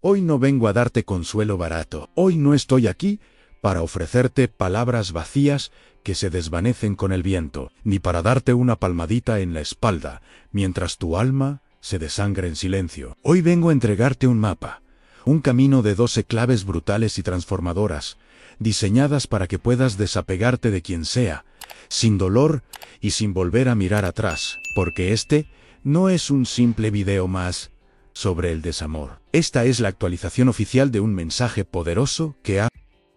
Hoy no vengo a darte consuelo barato. Hoy no estoy aquí para ofrecerte palabras vacías que se desvanecen con el viento, ni para darte una palmadita en la espalda, mientras tu alma se desangra en silencio. Hoy vengo a entregarte un mapa, un camino de 12 claves brutales y transformadoras, diseñadas para que puedas desapegarte de quien sea, sin dolor y sin volver a mirar atrás, porque este no es un simple video más sobre el desamor. Esta es la actualización oficial de un mensaje poderoso que ha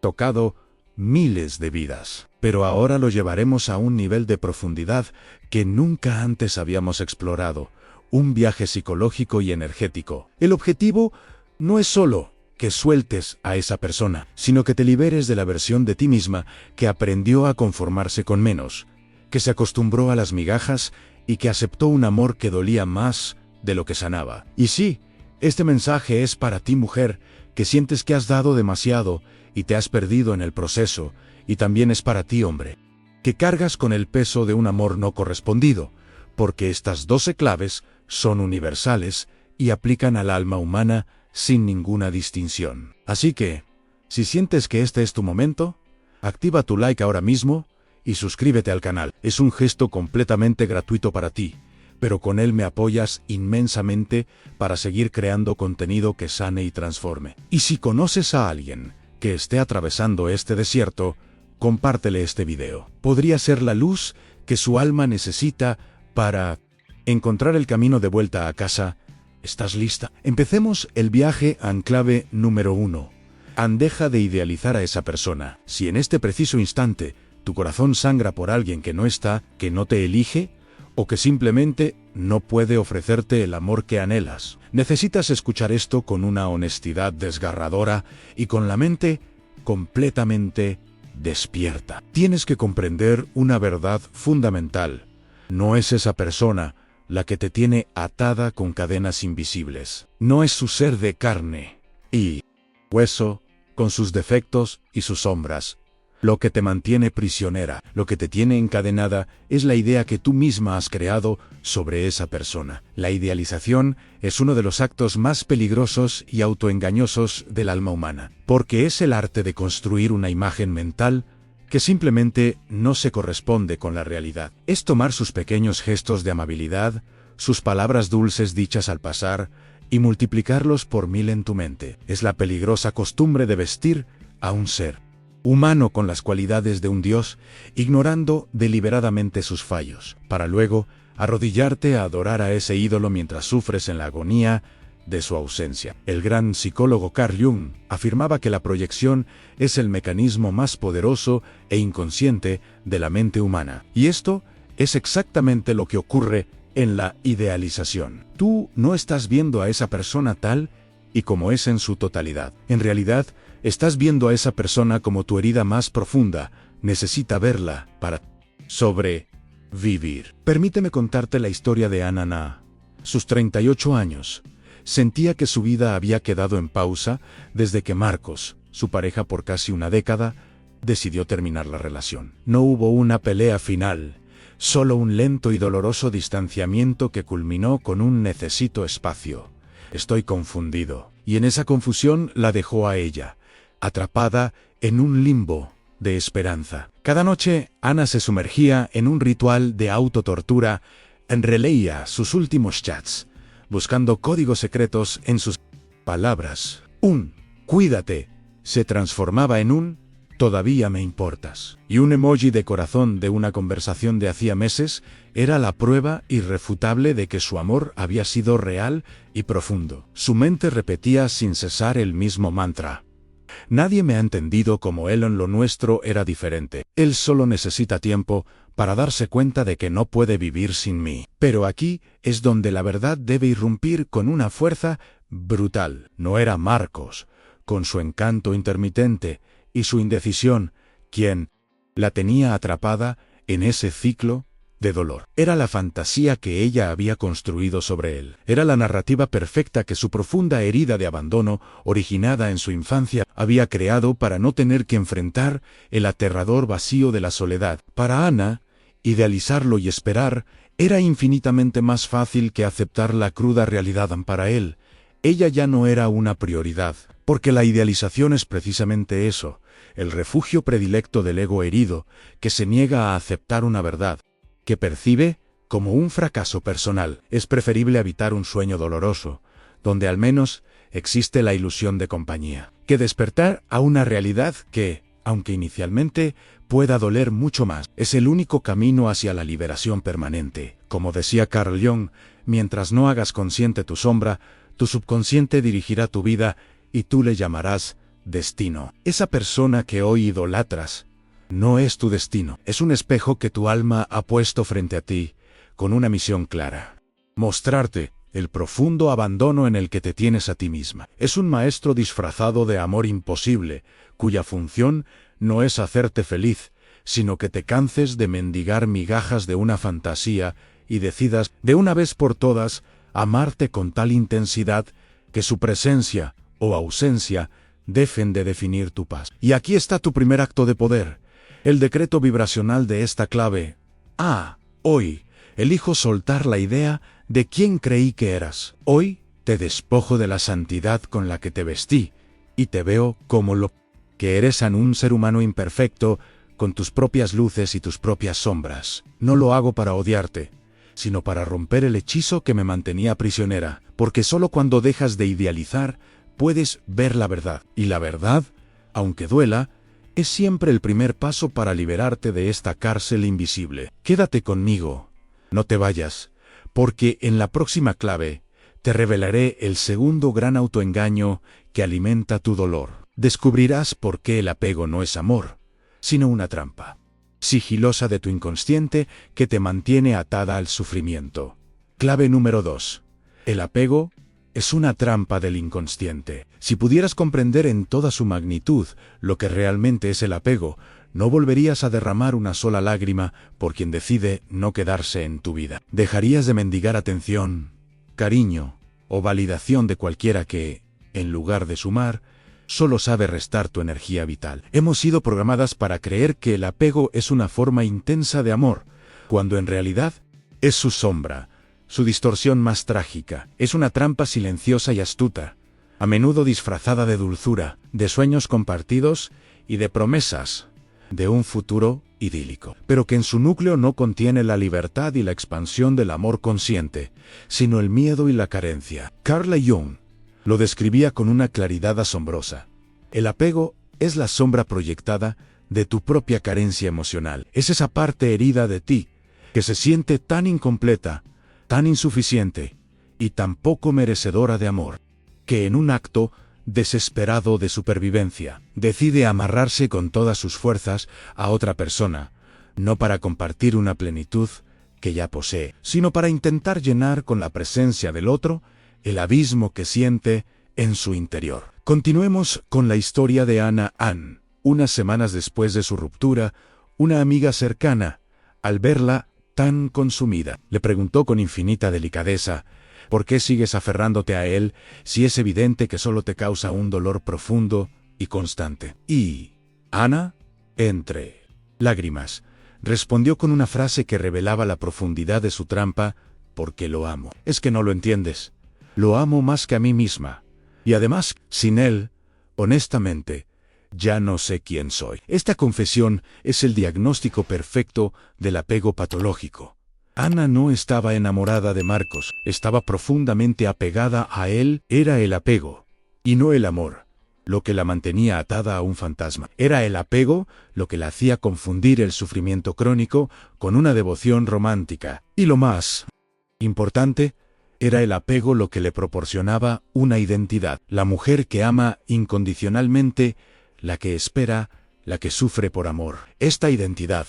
tocado miles de vidas. Pero ahora lo llevaremos a un nivel de profundidad que nunca antes habíamos explorado, un viaje psicológico y energético. El objetivo no es solo que sueltes a esa persona, sino que te liberes de la versión de ti misma que aprendió a conformarse con menos, que se acostumbró a las migajas y que aceptó un amor que dolía más de lo que sanaba. Y sí, este mensaje es para ti, mujer, que sientes que has dado demasiado y te has perdido en el proceso, y también es para ti, hombre, que cargas con el peso de un amor no correspondido, porque estas 12 claves son universales y aplican al alma humana sin ninguna distinción. Así que, si sientes que este es tu momento, activa tu like ahora mismo y suscríbete al canal. Es un gesto completamente gratuito para ti, pero con él me apoyas inmensamente para seguir creando contenido que sane y transforme. Y si conoces a alguien que esté atravesando este desierto, compártele este video. Podría ser la luz que su alma necesita para encontrar el camino de vuelta a casa. ¿Estás lista? Empecemos el viaje en clave número 1. Deja de idealizar a esa persona. Si en este preciso instante tu corazón sangra por alguien que no está, que no te elige, o que simplemente no puede ofrecerte el amor que anhelas, necesitas escuchar esto con una honestidad desgarradora y con la mente completamente despierta. Tienes que comprender una verdad fundamental. No es esa persona la que te tiene atada con cadenas invisibles. No es su ser de carne y hueso, con sus defectos y sus sombras. Lo que te mantiene prisionera, lo que te tiene encadenada, es la idea que tú misma has creado sobre esa persona. La idealización es uno de los actos más peligrosos y autoengañosos del alma humana, porque es el arte de construir una imagen mental que simplemente no se corresponde con la realidad. Es tomar sus pequeños gestos de amabilidad, sus palabras dulces dichas al pasar, y multiplicarlos por 1000 en tu mente. Es la peligrosa costumbre de vestir a un ser humano con las cualidades de un dios, ignorando deliberadamente sus fallos, para luego arrodillarte a adorar a ese ídolo mientras sufres en la agonía de su ausencia. El gran psicólogo Carl Jung afirmaba que la proyección es el mecanismo más poderoso e inconsciente de la mente humana. Y esto es exactamente lo que ocurre en la idealización. Tú no estás viendo a esa persona tal y como es en su totalidad. En realidad, estás viendo a esa persona como tu herida más profunda necesita verla para sobrevivir. Permíteme contarte la historia de Anna Na. Sus 38 años. Sentía que su vida había quedado en pausa desde que Marcos, su pareja por casi una década, decidió terminar la relación. No hubo una pelea final, solo un lento y doloroso distanciamiento que culminó con un necesito espacio. Estoy confundido. Y en esa confusión la dejó a ella, atrapada en un limbo de esperanza. Cada noche, Ana se sumergía en un ritual de autotortura, releía sus últimos chats, buscando códigos secretos en sus palabras. Un "cuídate" se transformaba en un "todavía me importas". Y un emoji de corazón de una conversación de hacía meses era la prueba irrefutable de que su amor había sido real y profundo. Su mente repetía sin cesar el mismo mantra: nadie me ha entendido como él, en lo nuestro era diferente. Él solo necesita tiempo para darse cuenta de que no puede vivir sin mí. Pero aquí es donde la verdad debe irrumpir con una fuerza brutal. No era Marcos, con su encanto intermitente y su indecisión, quien la tenía atrapada en ese ciclo de dolor. Era la fantasía que ella había construido sobre él. Era la narrativa perfecta que su profunda herida de abandono, originada en su infancia, había creado para no tener que enfrentar el aterrador vacío de la soledad. Para Ana, idealizarlo y esperar era infinitamente más fácil que aceptar la cruda realidad. Para él, Ella ya no era una prioridad, porque la idealización es precisamente eso, el refugio predilecto del ego herido, que se niega a aceptar una verdad, que percibe como un fracaso personal. Es preferible habitar un sueño doloroso, donde al menos existe la ilusión de compañía, que despertar a una realidad que, aunque inicialmente pueda doler mucho más, es el único camino hacia la liberación permanente. Como decía Carl Jung, mientras no hagas consciente tu sombra, tu subconsciente dirigirá tu vida y tú le llamarás destino. Esa persona que hoy idolatras no es tu destino, es un espejo que tu alma ha puesto frente a ti con una misión clara: mostrarte el profundo abandono en el que te tienes a ti misma. Es un maestro disfrazado de amor imposible, cuya función no es hacerte feliz, sino que te canses de mendigar migajas de una fantasía y decidas, de una vez por todas, amarte con tal intensidad que su presencia o ausencia dejen de definir tu paz. Y aquí está tu primer acto de poder, el decreto vibracional de esta clave. Hoy elijo soltar la idea de quién creí que eras. Hoy te despojo de la santidad con la que te vestí y te veo como lo que eres, un ser humano imperfecto, con tus propias luces y tus propias sombras. No lo hago para odiarte, sino para romper el hechizo que me mantenía prisionera, porque solo cuando dejas de idealizar puedes ver la verdad. Y la verdad, aunque duela, es siempre el primer paso para liberarte de esta cárcel invisible. Quédate conmigo, no te vayas, porque en la próxima clave te revelaré el segundo gran autoengaño que alimenta tu dolor. Descubrirás por qué el apego no es amor, sino una trampa sigilosa de tu inconsciente que te mantiene atada al sufrimiento. Clave número 2. El apego es una trampa del inconsciente. Si pudieras comprender en toda su magnitud lo que realmente es el apego, no volverías a derramar una sola lágrima por quien decide no quedarse en tu vida. Dejarías de mendigar atención, cariño o validación de cualquiera que, en lugar de sumar, solo sabe restar tu energía vital. Hemos sido programadas para creer que el apego es una forma intensa de amor, cuando en realidad es su sombra, su distorsión más trágica. Es una trampa silenciosa y astuta, a menudo disfrazada de dulzura, de sueños compartidos y de promesas de un futuro idílico, pero que en su núcleo no contiene la libertad y la expansión del amor consciente, sino el miedo y la carencia. Carl Jung lo describía con una claridad asombrosa. El apego es la sombra proyectada de tu propia carencia emocional. Es esa parte herida de ti que se siente tan incompleta, tan insuficiente y tan poco merecedora de amor, que en un acto desesperado de supervivencia, decide amarrarse con todas sus fuerzas a otra persona, no para compartir una plenitud que ya posee, sino para intentar llenar con la presencia del otro el abismo que siente en su interior. Continuemos con la historia de Ana Ann. Unas semanas después de su ruptura, una amiga cercana, al verla tan consumida, le preguntó con infinita delicadeza: ¿por qué sigues aferrándote a él si es evidente que solo te causa un dolor profundo y constante? Y Ana, entre lágrimas, respondió con una frase que revelaba la profundidad de su trampa: porque lo amo. Es que no lo entiendes. Lo amo más que a mí misma. Y además, sin él, honestamente, ya no sé quién soy. Esta confesión es el diagnóstico perfecto del apego patológico. Ana no estaba enamorada de Marcos, estaba profundamente apegada a él. Era el apego, y no el amor, lo que la mantenía atada a un fantasma. Era el apego lo que la hacía confundir el sufrimiento crónico con una devoción romántica. Y lo más importante, era el apego lo que le proporcionaba una identidad. La mujer que ama incondicionalmente, la que espera, la que sufre por amor. Esta identidad,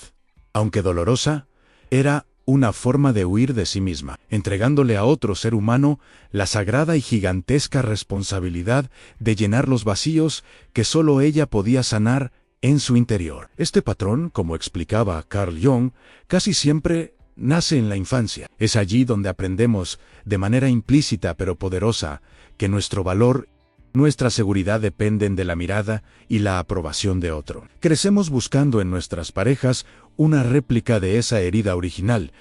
aunque dolorosa, era una forma de huir de sí misma, entregándole a otro ser humano la sagrada y gigantesca responsabilidad de llenar los vacíos que solo ella podía sanar en su interior. Este patrón, como explicaba Carl Jung, casi siempre nace en la infancia. Es allí donde aprendemos, de manera implícita pero poderosa, que nuestro valor, nuestra seguridad dependen de la mirada y la aprobación de otro. Crecemos buscando en nuestras parejas una réplica de esa herida original,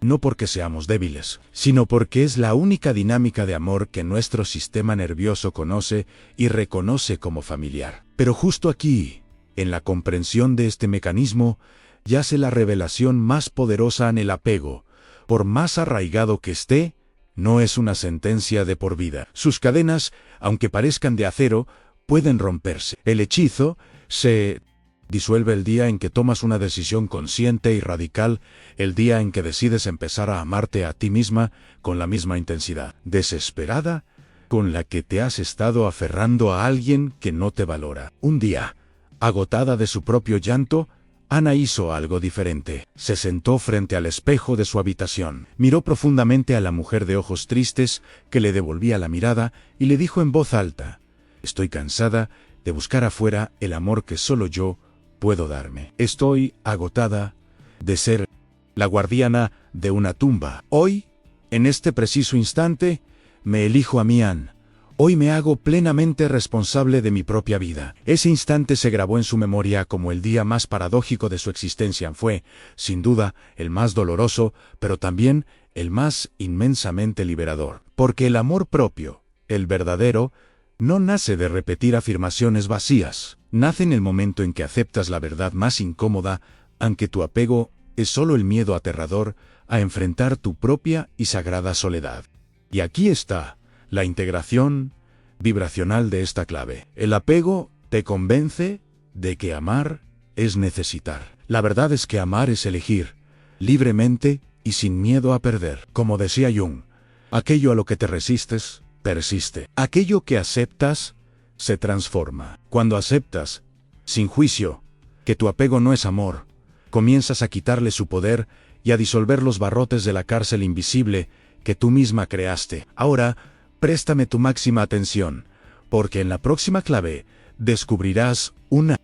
no porque seamos débiles, sino porque es la única dinámica de amor que nuestro sistema nervioso conoce y reconoce como familiar. Pero justo aquí, en la comprensión de este mecanismo, yace la revelación más poderosa en el apego. Por más arraigado que esté, no es una sentencia de por vida. Sus cadenas, aunque parezcan de acero, pueden romperse. El hechizo se disuelve el día en que tomas una decisión consciente y radical, el día en que decides empezar a amarte a ti misma con la misma intensidad desesperada con la que te has estado aferrando a alguien que no te valora. Un día, agotada de su propio llanto, Ana hizo algo diferente. Se sentó frente al espejo de su habitación, miró profundamente a la mujer de ojos tristes que le devolvía la mirada y le dijo en voz alta: «Estoy cansada de buscar afuera el amor que solo yo puedo darme. Estoy agotada de ser la guardiana de una tumba. Hoy, en este preciso instante, me elijo a mí, Anne. Hoy me hago plenamente responsable de mi propia vida». Ese instante se grabó en su memoria como el día más paradójico de su existencia. Fue, sin duda, el más doloroso, pero también el más inmensamente liberador. Porque el amor propio, el verdadero, no nace de repetir afirmaciones vacías. Nace en el momento en que aceptas la verdad más incómoda, aunque tu apego es solo el miedo aterrador a enfrentar tu propia y sagrada soledad. Y aquí está la integración vibracional de esta clave. El apego te convence de que amar es necesitar. La verdad es que amar es elegir, libremente y sin miedo a perder. Como decía Jung, aquello a lo que te resistes, persiste. Aquello que aceptas, se transforma. Cuando aceptas, sin juicio, que tu apego no es amor, comienzas a quitarle su poder y a disolver los barrotes de la cárcel invisible que tú misma creaste. Ahora, préstame tu máxima atención, porque en la próxima clave descubrirás una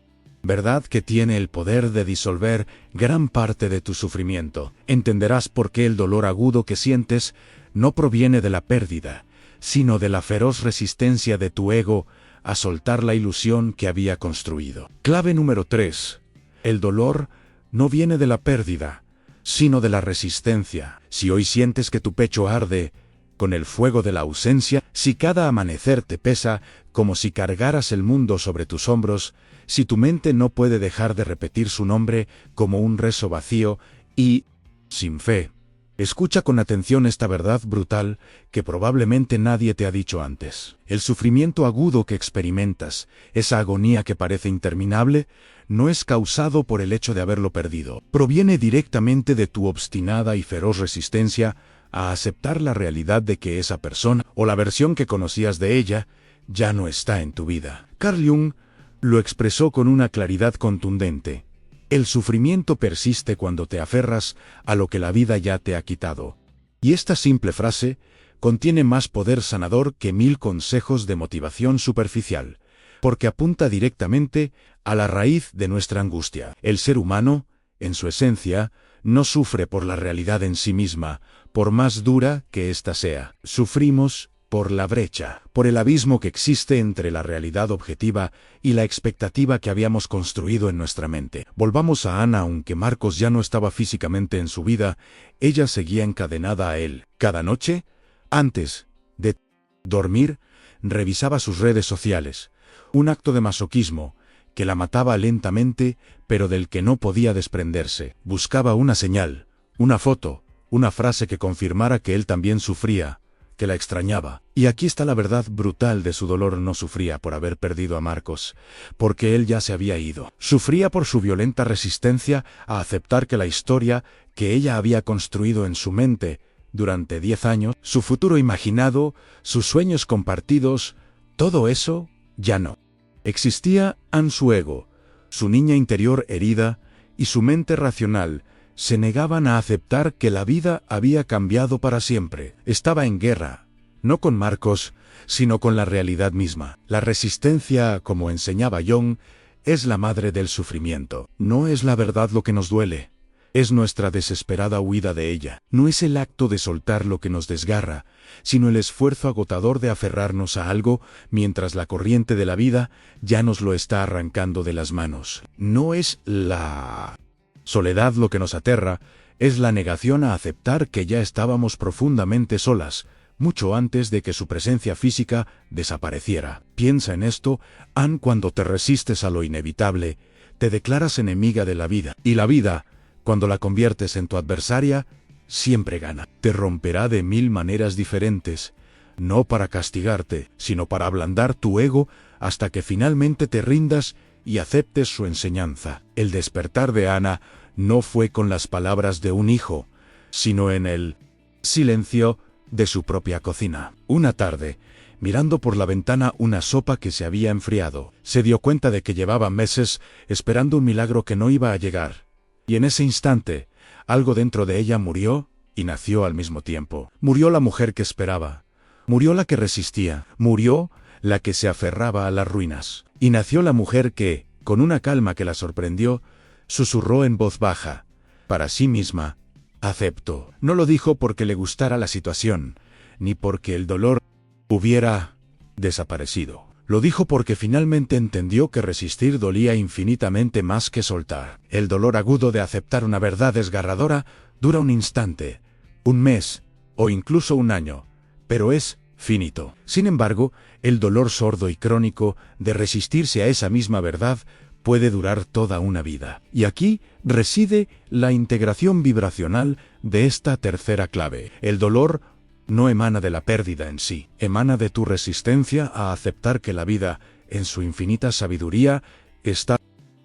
verdad que tiene el poder de disolver gran parte de tu sufrimiento. Entenderás por qué el dolor agudo que sientes no proviene de la pérdida, sino de la feroz resistencia de tu ego a soltar la ilusión que había construido. Clave número 3. El dolor no viene de la pérdida, sino de la resistencia. Si hoy sientes que tu pecho arde con el fuego de la ausencia, si cada amanecer te pesa como si cargaras el mundo sobre tus hombros, si tu mente no puede dejar de repetir su nombre como un rezo vacío y sin fe, escucha con atención esta verdad brutal que probablemente nadie te ha dicho antes. El sufrimiento agudo que experimentas, esa agonía que parece interminable, no es causado por el hecho de haberlo perdido. Proviene directamente de tu obstinada y feroz resistencia a aceptar la realidad de que esa persona, o la versión que conocías de ella, ya no está en tu vida. Carl Jung lo expresó con una claridad contundente. El sufrimiento persiste cuando te aferras a lo que la vida ya te ha quitado. Y esta simple frase contiene más poder sanador que 1000 consejos de motivación superficial, porque apunta directamente a la raíz de nuestra angustia. El ser humano, en su esencia, no sufre por la realidad en sí misma, por más dura que ésta sea. Sufrimos por la brecha, por el abismo que existe entre la realidad objetiva y la expectativa que habíamos construido en nuestra mente. Volvamos a Ana. Aunque Marcos ya no estaba físicamente en su vida, ella seguía encadenada a él. Cada noche, antes de dormir, revisaba sus redes sociales, un acto de masoquismo que la mataba lentamente, pero del que no podía desprenderse. Buscaba una señal, una foto, una frase que confirmara que él también sufría, que la extrañaba. Y aquí está la verdad brutal de su dolor. No sufría por haber perdido a Marcos, porque él ya se había ido. Sufría por su violenta resistencia a aceptar que la historia que ella había construido en su mente durante 10 años, su futuro imaginado, sus sueños compartidos, todo eso ya no existía. En su ego, su niña interior herida y su mente racional se negaban a aceptar que la vida había cambiado para siempre. Estaba en guerra, no con Marcos, sino con la realidad misma. La resistencia, como enseñaba Jung, es la madre del sufrimiento. No es la verdad lo que nos duele, es nuestra desesperada huida de ella. No es el acto de soltar lo que nos desgarra, sino el esfuerzo agotador de aferrarnos a algo mientras la corriente de la vida ya nos lo está arrancando de las manos. No es la soledad lo que nos aterra, Es la negación a aceptar que ya estábamos profundamente solas, mucho antes de que su presencia física desapareciera. Piensa en esto, Anne, cuando te resistes a lo inevitable, te declaras enemiga de la vida. Y la vida, cuando la conviertes en tu adversaria, siempre gana. Te romperá de 1000 maneras diferentes, no para castigarte, sino para ablandar tu ego hasta que finalmente te rindas y aceptes su enseñanza. El despertar de Ana no fue con las palabras de un hijo, sino en el silencio de su propia cocina. Una tarde, mirando por la ventana una sopa que se había enfriado, se dio cuenta de que llevaba meses esperando un milagro que no iba a llegar. Y en ese instante, algo dentro de ella murió y nació al mismo tiempo. Murió la mujer que esperaba. Murió la que resistía. Murió la que se aferraba a las ruinas. Y nació la mujer que, con una calma que la sorprendió, susurró en voz baja, para sí misma: acepto. No lo dijo porque le gustara la situación, ni porque el dolor hubiera desaparecido. Lo dijo porque finalmente entendió que resistir dolía infinitamente más que soltar. El dolor agudo de aceptar una verdad desgarradora dura un instante, un mes o incluso un año, pero es finito. Sin embargo, el dolor sordo y crónico de resistirse a esa misma verdad puede durar toda una vida. Y aquí reside la integración vibracional de esta tercera clave. El dolor no emana de la pérdida en sí, emana de tu resistencia a aceptar que la vida, en su infinita sabiduría, está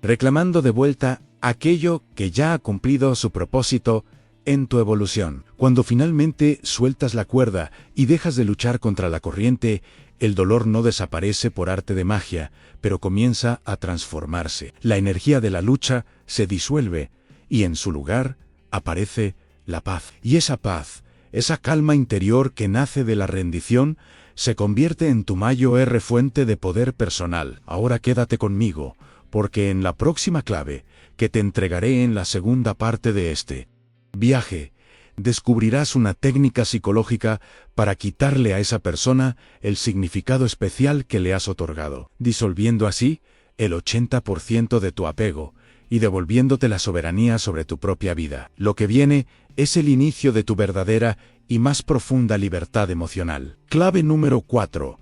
reclamando de vuelta aquello que ya ha cumplido su propósito en tu evolución. Cuando finalmente sueltas la cuerda y dejas de luchar contra la corriente, el dolor no desaparece por arte de magia, pero comienza a transformarse. La energía de la lucha se disuelve y en su lugar aparece la paz. Y esa paz, esa calma interior que nace de la rendición, se convierte en tu mayor fuente de poder personal. Ahora quédate conmigo, porque en la próxima clave, que te entregaré en la segunda parte de este viaje, descubrirás una técnica psicológica para quitarle a esa persona el significado especial que le has otorgado, disolviendo así el 80% de tu apego y devolviéndote la soberanía sobre tu propia vida. Lo que viene es el inicio de tu verdadera y más profunda libertad emocional. Clave número 4.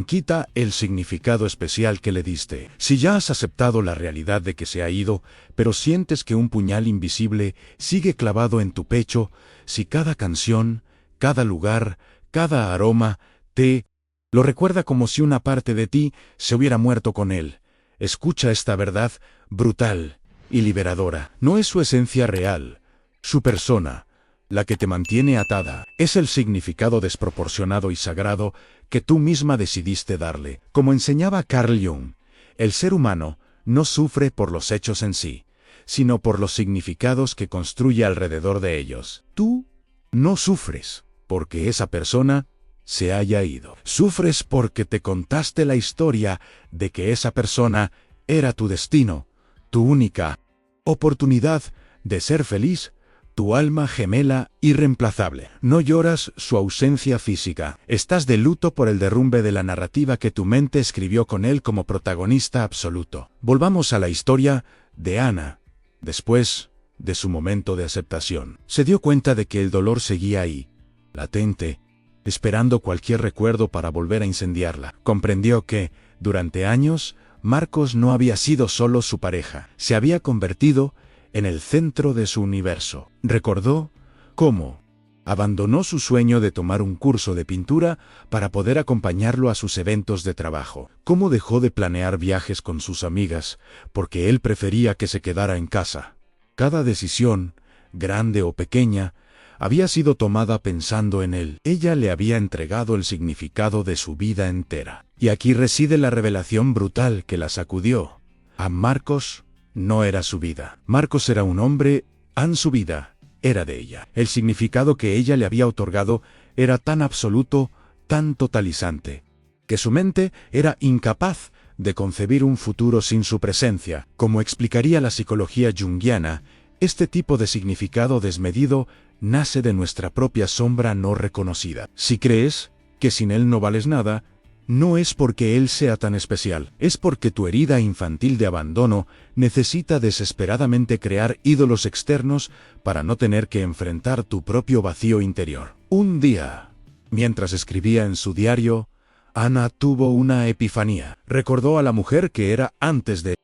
Quita el significado especial que le diste. Si ya has aceptado la realidad de que se ha ido, pero sientes que un puñal invisible sigue clavado en tu pecho, si cada canción, cada lugar, cada aroma, te lo recuerda como si una parte de ti se hubiera muerto con él, escucha esta verdad brutal y liberadora. No es su esencia real, su persona, la que te mantiene atada. Es el significado desproporcionado y sagrado que tú misma decidiste darle. Como enseñaba Carl Jung, el ser humano no sufre por los hechos en sí, sino por los significados que construye alrededor de ellos. Tú no sufres porque esa persona se haya ido. Sufres porque te contaste la historia de que esa persona era tu destino, tu única oportunidad de ser feliz, tu alma gemela irreemplazable. No lloras su ausencia física. Estás de luto por el derrumbe de la narrativa que tu mente escribió con él como protagonista absoluto. Volvamos a la historia de Ana. Después de su momento de aceptación, se dio cuenta de que el dolor seguía ahí, latente, esperando cualquier recuerdo para volver a incendiarla. Comprendió que, durante años, Marcos no había sido solo su pareja. Se había convertido en el centro de su universo. Recordó cómo abandonó su sueño de tomar un curso de pintura para poder acompañarlo a sus eventos de trabajo. Cómo dejó de planear viajes con sus amigas porque él prefería que se quedara en casa. Cada decisión, grande o pequeña, había sido tomada pensando en él. Ella le había entregado el significado de su vida entera. Y aquí reside la revelación brutal que la sacudió. A Marcos no era su vida. Marcos era un hombre, su vida era de ella. El significado que ella le había otorgado era tan absoluto, tan totalizante, que su mente era incapaz de concebir un futuro sin su presencia. Como explicaría la psicología junguiana, este tipo de significado desmedido nace de nuestra propia sombra no reconocida. Si crees que sin él no vales nada, No es porque él sea tan especial, es porque tu herida infantil de abandono necesita desesperadamente crear ídolos externos para no tener que enfrentar tu propio vacío interior. Un día, mientras escribía en su diario, Ana tuvo una epifanía. Recordó a la mujer que era antes de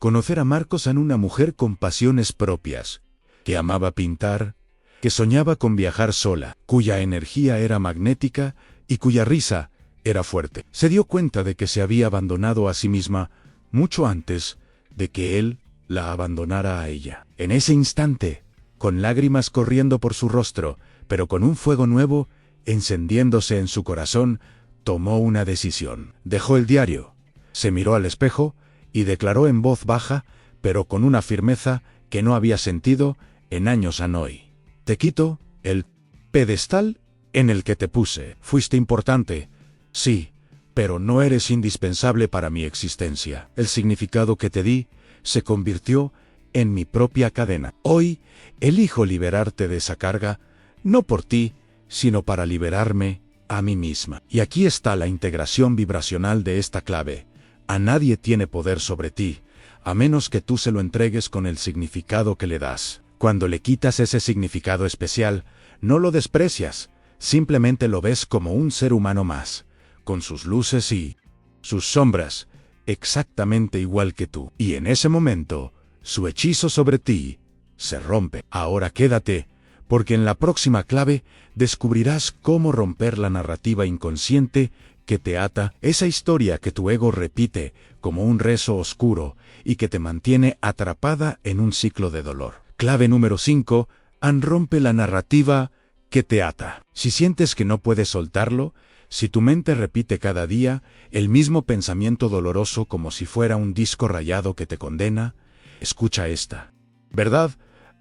conocer a Marcos, en una mujer con pasiones propias, que amaba pintar, que soñaba con viajar sola, cuya energía era magnética y cuya risa era fuerte. Se dio cuenta de que se había abandonado a sí misma mucho antes de que él la abandonara a ella. En ese instante, con lágrimas corriendo por su rostro, pero con un fuego nuevo encendiéndose en su corazón, tomó una decisión. Dejó el diario, se miró al espejo y declaró en voz baja, pero con una firmeza que no había sentido en años a Hanoi: te quito el pedestal en el que te puse. Fuiste importante, sí, pero no eres indispensable para mi existencia. El significado que te di se convirtió en mi propia cadena. Hoy elijo liberarte de esa carga, no por ti, sino para liberarme a mí misma. Y aquí está la integración vibracional de esta clave. A nadie tiene poder sobre ti, a menos que tú se lo entregues con el significado que le das. Cuando le quitas ese significado especial, no lo desprecias, simplemente lo ves como un ser humano más, con sus luces y sus sombras, exactamente igual que tú. Y en ese momento, su hechizo sobre ti se rompe. Ahora quédate, porque en la próxima clave descubrirás cómo romper la narrativa inconsciente que te ata, esa historia que tu ego repite como un rezo oscuro y que te mantiene atrapada en un ciclo de dolor. Clave número 5. Rompe la narrativa que te ata. Si sientes que no puedes soltarlo, si tu mente repite cada día el mismo pensamiento doloroso como si fuera un disco rayado que te condena, escucha esta. ¿Verdad?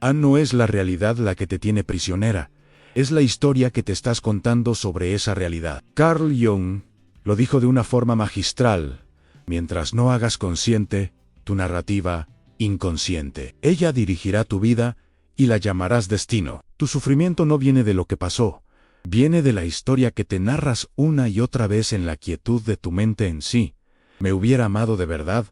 No es la realidad la que te tiene prisionera, es la historia que te estás contando sobre esa realidad. Carl Jung lo dijo de una forma magistral: mientras no hagas consciente tu narrativa inconsciente, ella dirigirá tu vida y la llamarás destino. Tu sufrimiento no viene de lo que pasó, viene de la historia que te narras una y otra vez en la quietud de tu mente en sí. Me hubiera amado de verdad,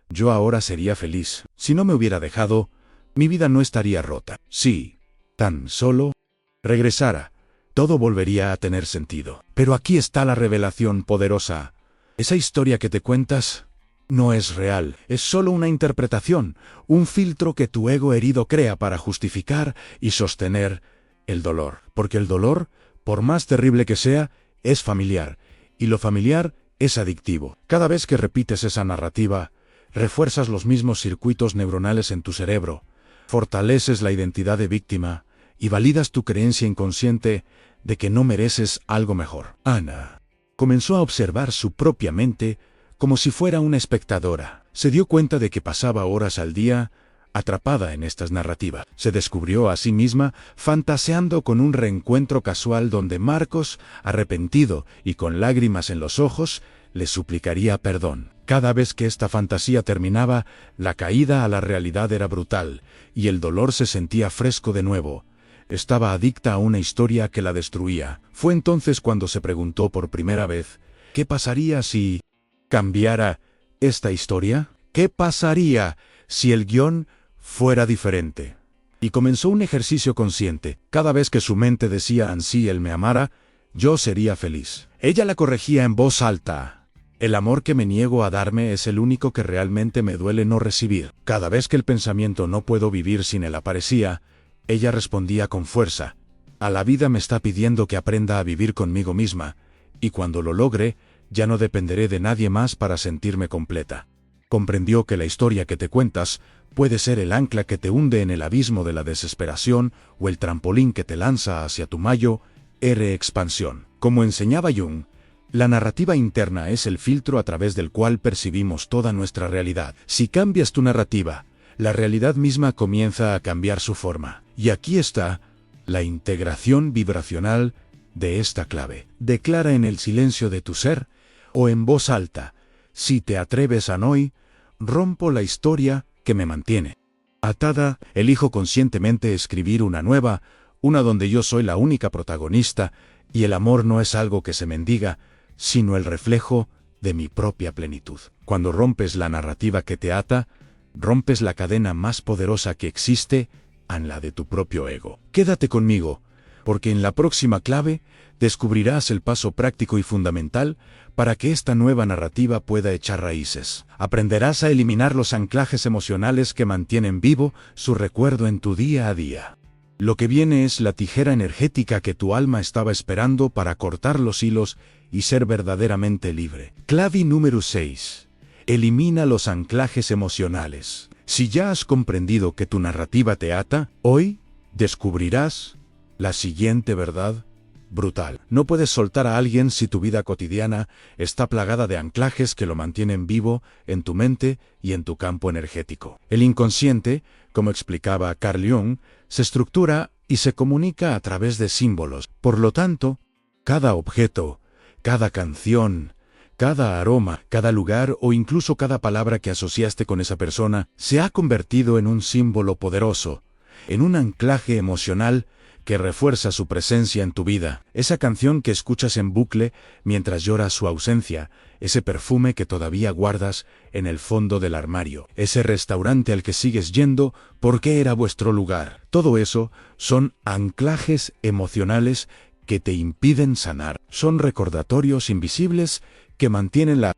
yo ahora sería feliz. Si no me hubiera dejado, mi vida no estaría rota. Si tan solo regresara, todo volvería a tener sentido. Pero aquí está la revelación poderosa. Esa historia que te cuentas no es real, es solo una interpretación, un filtro que tu ego herido crea para justificar y sostener el dolor. Porque el dolor, por más terrible que sea, es familiar, y lo familiar es adictivo. Cada vez que repites esa narrativa, refuerzas los mismos circuitos neuronales en tu cerebro, fortaleces la identidad de víctima y validas tu creencia inconsciente de que no mereces algo mejor. Ana comenzó a observar su propia mente como si fuera una espectadora. Se dio cuenta de que pasaba horas al día atrapada en estas narrativas. Se descubrió a sí misma fantaseando con un reencuentro casual donde Marcos, arrepentido y con lágrimas en los ojos, le suplicaría perdón. Cada vez que esta fantasía terminaba, la caída a la realidad era brutal, y el dolor se sentía fresco de nuevo. Estaba adicta a una historia que la destruía. Fue entonces cuando se preguntó por primera vez: ¿qué pasaría si cambiara esta historia? ¿Qué pasaría si el guión fuera diferente? Y comenzó un ejercicio consciente. Cada vez que su mente decía: ansí él me amara, yo sería feliz, ella la corregía en voz alta: el amor que me niego a darme es el único que realmente me duele no recibir. Cada vez que el pensamiento no puedo vivir sin él aparecía, ella respondía con fuerza: a la vida me está pidiendo que aprenda a vivir conmigo misma, y cuando lo logre, ya no dependeré de nadie más para sentirme completa. Comprendió que la historia que te cuentas puede ser el ancla que te hunde en el abismo de la desesperación o el trampolín que te lanza hacia tu mayor expansión. Como enseñaba Jung, la narrativa interna es el filtro a través del cual percibimos toda nuestra realidad. Si cambias tu narrativa, la realidad misma comienza a cambiar su forma. Y aquí está la integración vibracional de esta clave. Declara en el silencio de tu ser, o en voz alta: si te atreves a hoy, rompo la historia que me mantiene atada. Elijo conscientemente escribir una nueva, una donde yo soy la única protagonista, y el amor no es algo que se mendiga, sino el reflejo de mi propia plenitud. Cuando rompes la narrativa que te ata, rompes la cadena más poderosa que existe, en la de tu propio ego. Quédate conmigo, porque en la próxima clave descubrirás el paso práctico y fundamental para que esta nueva narrativa pueda echar raíces. Aprenderás a eliminar los anclajes emocionales que mantienen vivo su recuerdo en tu día a día. Lo que viene es la tijera energética que tu alma estaba esperando para cortar los hilos y ser verdaderamente libre. Clave número 6. Elimina los anclajes emocionales. Si ya has comprendido que tu narrativa te ata, hoy descubrirás la siguiente verdad brutal. No puedes soltar a alguien si tu vida cotidiana está plagada de anclajes que lo mantienen vivo en tu mente y en tu campo energético. El inconsciente, como explicaba Carl Jung, se estructura y se comunica a través de símbolos. Por lo tanto, cada objeto, cada canción, cada aroma, cada lugar o incluso cada palabra que asociaste con esa persona se ha convertido en un símbolo poderoso, en un anclaje emocional que refuerza su presencia en tu vida. Esa canción que escuchas en bucle mientras lloras su ausencia, ese perfume que todavía guardas en el fondo del armario, ese restaurante al que sigues yendo porque era vuestro lugar. Todo eso son anclajes emocionales que te impiden sanar. Son recordatorios invisibles que mantienen la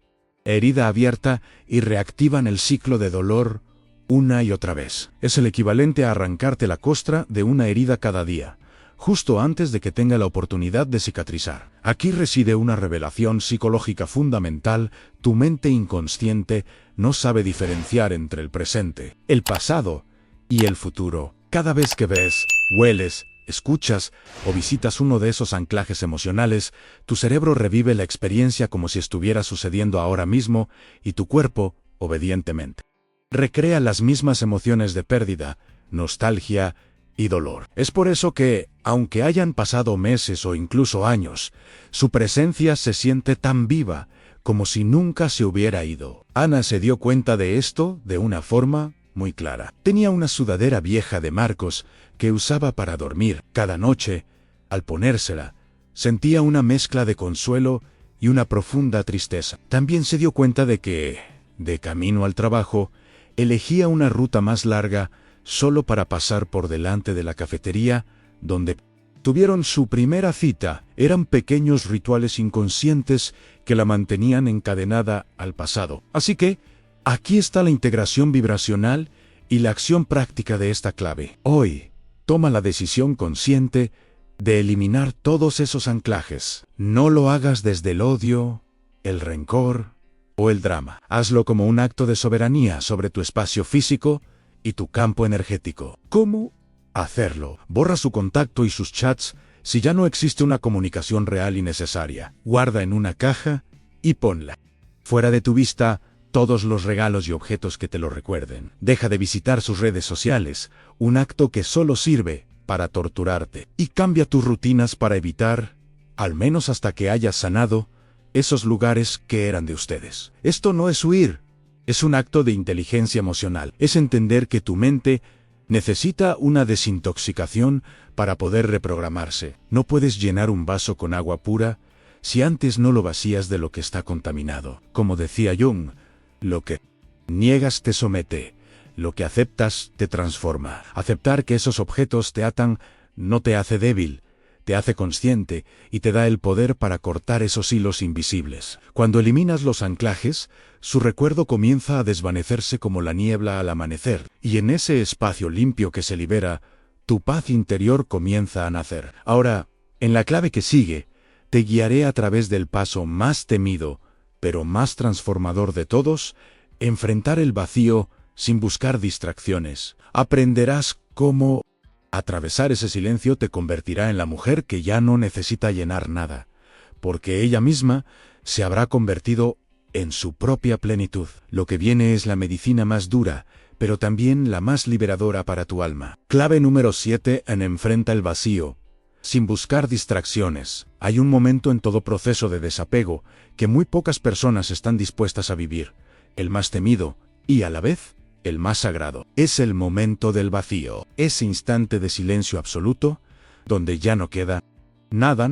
herida abierta y reactivan el ciclo de dolor una y otra vez. Es el equivalente a arrancarte la costra de una herida cada día, justo antes de que tenga la oportunidad de cicatrizar. Aquí reside una revelación psicológica fundamental. Tu mente inconsciente no sabe diferenciar entre el presente, el pasado y el futuro. Cada vez que ves, hueles, escuchas o visitas uno de esos anclajes emocionales, tu cerebro revive la experiencia como si estuviera sucediendo ahora mismo y tu cuerpo, obedientemente, recrea las mismas emociones de pérdida, nostalgia y dolor. Es por eso que, aunque hayan pasado meses o incluso años, su presencia se siente tan viva como si nunca se hubiera ido. Ana se dio cuenta de esto de una forma muy clara. Tenía una sudadera vieja de Marcos que usaba para dormir. Cada noche, al ponérsela, sentía una mezcla de consuelo y una profunda tristeza. También se dio cuenta de que, de camino al trabajo, elegía una ruta más larga solo para pasar por delante de la cafetería donde tuvieron su primera cita. Eran pequeños rituales inconscientes que la mantenían encadenada al pasado. Así que, aquí está la integración vibracional y la acción práctica de esta clave. Hoy, toma la decisión consciente de eliminar todos esos anclajes. No lo hagas desde el odio, el rencor o el drama. Hazlo como un acto de soberanía sobre tu espacio físico y tu campo energético. ¿Cómo hacerlo? Borra su contacto y sus chats si ya no existe una comunicación real y necesaria. Guarda en una caja y ponla fuera de tu vista todos los regalos y objetos que te lo recuerden. Deja de visitar sus redes sociales, un acto que solo sirve para torturarte. Y cambia tus rutinas para evitar, al menos hasta que hayas sanado, esos lugares que eran de ustedes. Esto no es huir, es un acto de inteligencia emocional. Es entender que tu mente necesita una desintoxicación para poder reprogramarse. No puedes llenar un vaso con agua pura si antes no lo vacías de lo que está contaminado. Como decía Jung, lo que niegas te somete, lo que aceptas te transforma. Aceptar que esos objetos te atan no te hace débil, te hace consciente y te da el poder para cortar esos hilos invisibles. Cuando eliminas los anclajes, su recuerdo comienza a desvanecerse como la niebla al amanecer, y en ese espacio limpio que se libera, tu paz interior comienza a nacer. Ahora, en la clave que sigue, te guiaré a través del paso más temido, pero más transformador de todos: enfrentar el vacío sin buscar distracciones. Aprenderás cómo atravesar ese silencio te convertirá en la mujer que ya no necesita llenar nada, porque ella misma se habrá convertido en su propia plenitud. Lo que viene es la medicina más dura, pero también la más liberadora para tu alma. Clave número 7 en enfrenta el vacío, sin buscar distracciones. Hay un momento en todo proceso de desapego que muy pocas personas están dispuestas a vivir, el más temido y a la vez el más sagrado. Es el momento del vacío, ese instante de silencio absoluto, donde ya no queda nada,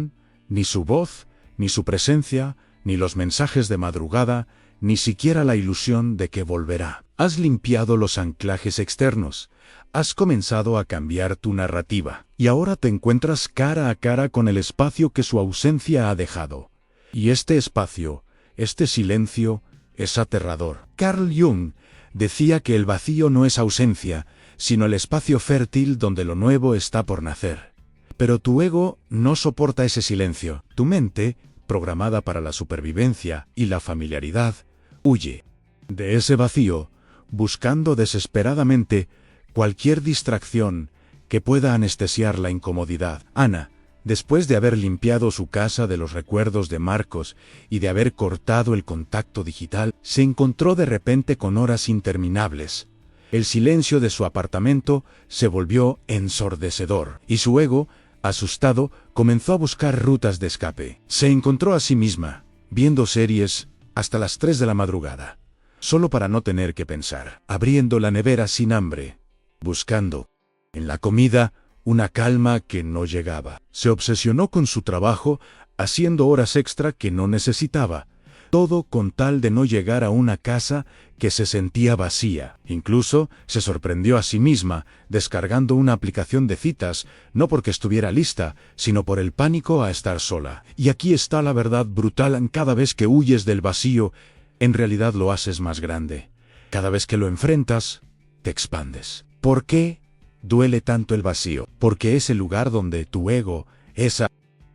ni su voz, ni su presencia, ni los mensajes de madrugada, ni siquiera la ilusión de que volverá. Has limpiado los anclajes externos, has comenzado a cambiar tu narrativa, y ahora te encuentras cara a cara con el espacio que su ausencia ha dejado. Y este espacio, este silencio, es aterrador. Carl Jung decía que el vacío no es ausencia, sino el espacio fértil donde lo nuevo está por nacer. Pero tu ego no soporta ese silencio. Tu mente, programada para la supervivencia y la familiaridad, huye de ese vacío, buscando desesperadamente cualquier distracción que pueda anestesiar la incomodidad. Ana, después de haber limpiado su casa de los recuerdos de Marcos y de haber cortado el contacto digital, se encontró de repente con horas interminables. El silencio de su apartamento se volvió ensordecedor, y su ego, asustado, comenzó a buscar rutas de escape. Se encontró a sí misma, viendo series hasta las 3 de la madrugada, solo para no tener que pensar, abriendo la nevera sin hambre, buscando en la comida una calma que no llegaba. Se obsesionó con su trabajo, haciendo horas extra que no necesitaba, todo con tal de no llegar a una casa que se sentía vacía. Incluso se sorprendió a sí misma descargando una aplicación de citas, no porque estuviera lista, sino por el pánico a estar sola. Y aquí está la verdad brutal: cada vez que huyes del vacío, en realidad lo haces más grande. Cada vez que lo enfrentas, te expandes. ¿Por qué duele tanto el vacío? Porque es el lugar donde tu ego, esa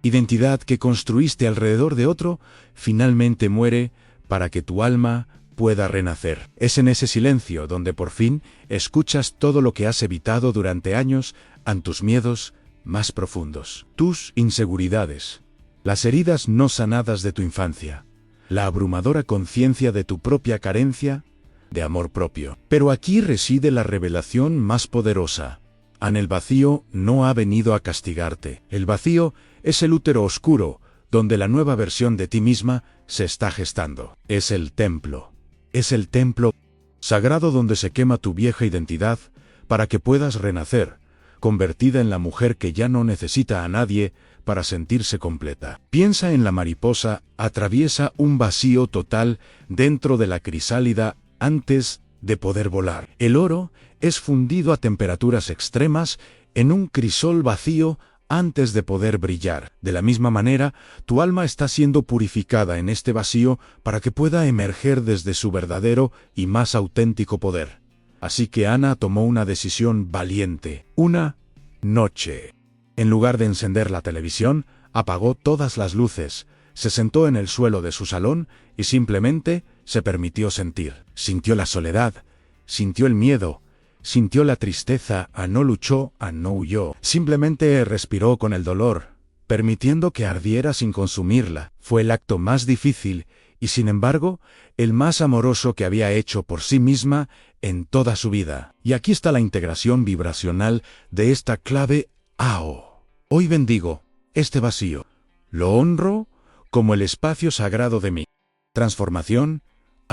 identidad que construiste alrededor de otro, finalmente muere para que tu alma pueda renacer. Es en ese silencio donde por fin escuchas todo lo que has evitado durante años, ante tus miedos más profundos, tus inseguridades, las heridas no sanadas de tu infancia, la abrumadora conciencia de tu propia carencia de amor propio. Pero aquí reside la revelación más poderosa. El vacío no ha venido a castigarte. El vacío es el útero oscuro, donde la nueva versión de ti misma se está gestando. Es el templo. Es el templo sagrado donde se quema tu vieja identidad para que puedas renacer, convertida en la mujer que ya no necesita a nadie para sentirse completa. Piensa en la mariposa, atraviesa un vacío total dentro de la crisálida antes de poder volar. El oro es fundido a temperaturas extremas en un crisol vacío antes de poder brillar. De la misma manera, tu alma está siendo purificada en este vacío para que pueda emerger desde su verdadero y más auténtico poder. Así que Ana tomó una decisión valiente. Una noche, en lugar de encender la televisión, apagó todas las luces, se sentó en el suelo de su salón y simplemente se permitió sentir. Sintió la soledad, sintió el miedo, sintió la tristeza. No luchó, no huyó. Simplemente respiró con el dolor, permitiendo que ardiera sin consumirla. Fue el acto más difícil y, sin embargo, el más amoroso que había hecho por sí misma en toda su vida. Y aquí está la integración vibracional de esta clave AO. Hoy bendigo este vacío. Lo honro como el espacio sagrado de mi transformación.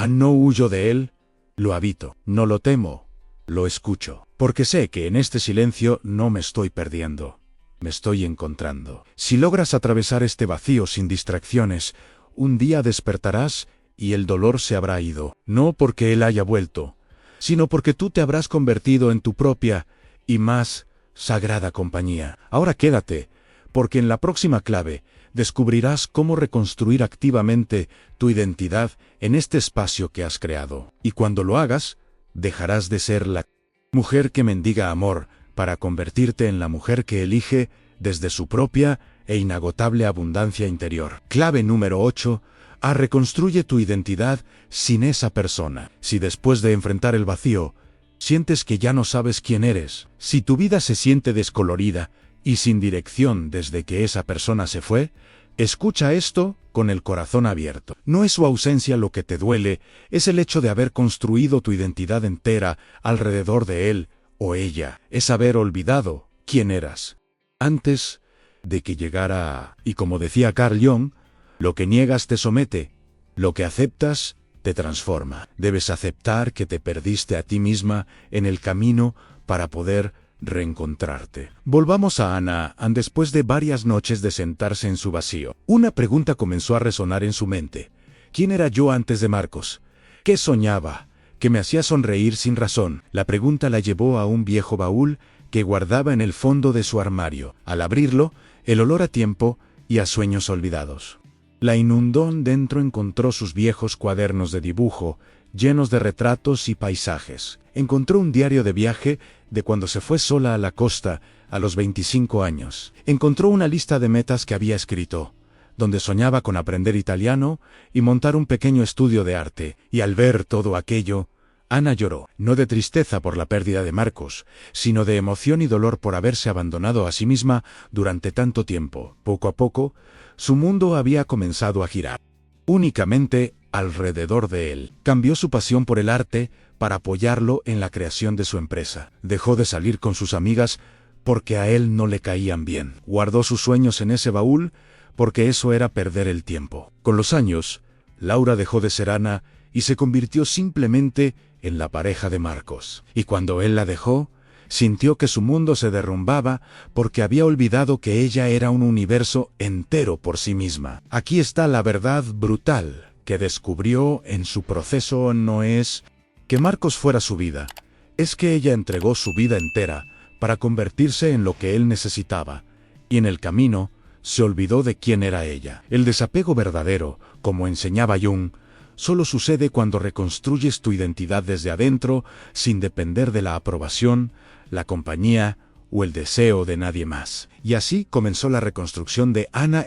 No huyo de él, lo habito. No lo temo, lo escucho. Porque sé que en este silencio no me estoy perdiendo, me estoy encontrando. Si logras atravesar este vacío sin distracciones, un día despertarás y el dolor se habrá ido. No porque él haya vuelto, sino porque tú te habrás convertido en tu propia y más sagrada compañía. Ahora quédate, porque en la próxima clave descubrirás cómo reconstruir activamente tu identidad en este espacio que has creado. Y cuando lo hagas, dejarás de ser la mujer que mendiga amor para convertirte en la mujer que elige desde su propia e inagotable abundancia interior. Clave número 8. Reconstruye tu identidad sin esa persona. Si después de enfrentar el vacío, sientes que ya no sabes quién eres, si tu vida se siente descolorida y sin dirección desde que esa persona se fue, escucha esto con el corazón abierto. No es su ausencia lo que te duele, es el hecho de haber construido tu identidad entera alrededor de él o ella. Es haber olvidado quién eras antes de que llegara. Y como decía Carl Jung, lo que niegas te somete, lo que aceptas te transforma. Debes aceptar que te perdiste a ti misma en el camino para poder reencontrarte. Volvamos a Ana después de varias noches de sentarse en su vacío. Una pregunta comenzó a resonar en su mente. ¿Quién era yo antes de Marcos? ¿Qué soñaba? ¿Qué me hacía sonreír sin razón? La pregunta la llevó a un viejo baúl que guardaba en el fondo de su armario. Al abrirlo, el olor a tiempo y a sueños olvidados. La inundó. Dentro encontró sus viejos cuadernos de dibujo, llenos de retratos y paisajes. Encontró un diario de viaje de cuando se fue sola a la costa a los 25 años. Encontró una lista de metas que había escrito, donde soñaba con aprender italiano y montar un pequeño estudio de arte. Y al ver todo aquello, Ana lloró, no de tristeza por la pérdida de Marcos, sino de emoción y dolor por haberse abandonado a sí misma durante tanto tiempo. Poco a poco, su mundo había comenzado a girar únicamente alrededor de él. Cambió su pasión por el arte para apoyarlo en la creación de su empresa. Dejó de salir con sus amigas porque a él no le caían bien. Guardó sus sueños en ese baúl porque eso era perder el tiempo. Con los años, Laura dejó de ser Ana y se convirtió simplemente en la pareja de Marcos. Y cuando él la dejó, sintió que su mundo se derrumbaba porque había olvidado que ella era un universo entero por sí misma. Aquí está la verdad brutal que descubrió en su proceso. No es que Marcos fuera su vida, es que ella entregó su vida entera para convertirse en lo que él necesitaba, y en el camino se olvidó de quién era ella. El desapego verdadero, como enseñaba Jung, solo sucede cuando reconstruyes tu identidad desde adentro, sin depender de la aprobación, la compañía o el deseo de nadie más. Y así comenzó la reconstrucción de Ana.